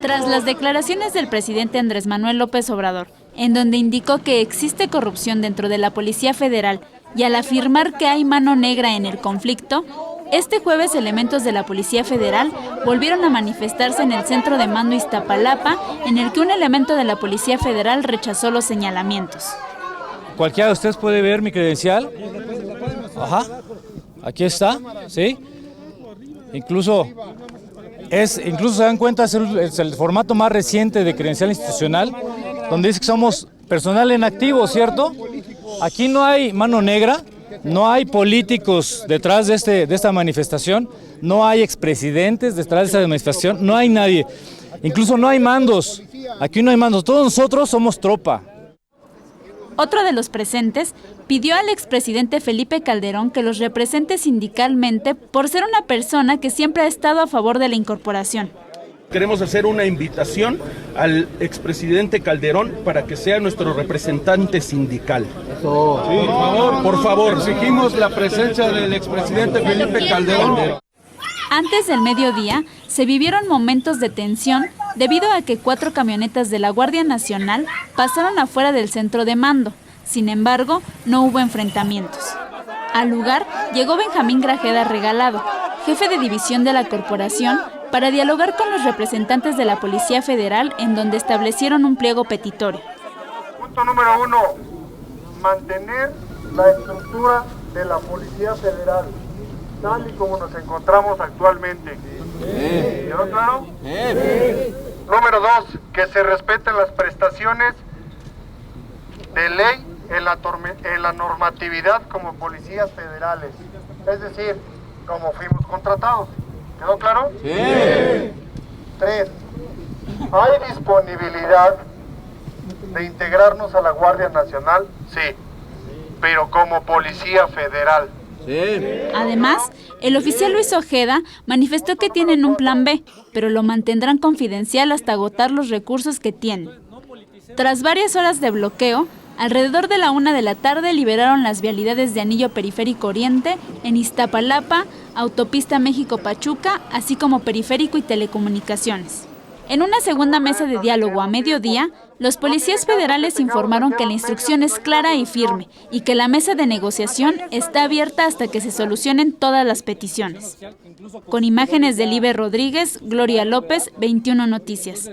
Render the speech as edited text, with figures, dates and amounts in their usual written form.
Tras las declaraciones del presidente Andrés Manuel López Obrador, en donde indicó que existe corrupción dentro de la Policía Federal y al afirmar que hay mano negra en el conflicto, este jueves elementos de la Policía Federal volvieron a manifestarse en el centro de mando Iztapalapa, en el que un elemento de la Policía Federal rechazó los señalamientos. Cualquiera de ustedes puede ver mi credencial. Ajá, aquí está, ¿sí? Incluso se dan cuenta, es el formato más reciente de credencial institucional, donde dice que somos personal en activo, ¿cierto? Aquí no hay mano negra, no hay políticos detrás de esta manifestación, no hay expresidentes detrás de esta manifestación, no hay nadie. Incluso no hay mandos, aquí no hay mandos, todos nosotros somos tropa. Otro de los presentes pidió al expresidente Felipe Calderón que los represente sindicalmente por ser una persona que siempre ha estado a favor de la incorporación. Queremos hacer una invitación al expresidente Calderón para que sea nuestro representante sindical. Por favor, exigimos la presencia del expresidente Felipe Calderón. Antes del mediodía, se vivieron momentos de tensión debido a que 4 camionetas de la Guardia Nacional pasaron afuera del centro de mando. Sin embargo, no hubo enfrentamientos. Al lugar llegó Benjamín Grajeda Regalado, jefe de división de la corporación, para dialogar con los representantes de la Policía Federal, en donde establecieron un pliego petitorio. Punto número 1, mantener la estructura de la Policía Federal, tal y como nos encontramos actualmente. ¿Quedó claro? Número 2, que se respeten las prestaciones de ley en la normatividad como policías federales, es decir, como fuimos contratados. ¿Quedó claro? Sí. 3, ¿hay disponibilidad de integrarnos a la Guardia Nacional? Sí, pero como Policía Federal. Además, el oficial Luis Ojeda manifestó que tienen un plan B, pero lo mantendrán confidencial hasta agotar los recursos que tienen. Tras varias horas de bloqueo, alrededor de la 1 de la tarde liberaron las vialidades de Anillo Periférico Oriente, en Iztapalapa, Autopista México-Pachuca, así como Periférico y Telecomunicaciones. En una segunda mesa de diálogo a mediodía, los policías federales informaron que la instrucción es clara y firme y que la mesa de negociación está abierta hasta que se solucionen todas las peticiones. Con imágenes de Libe Rodríguez, Gloria López, 21 Noticias.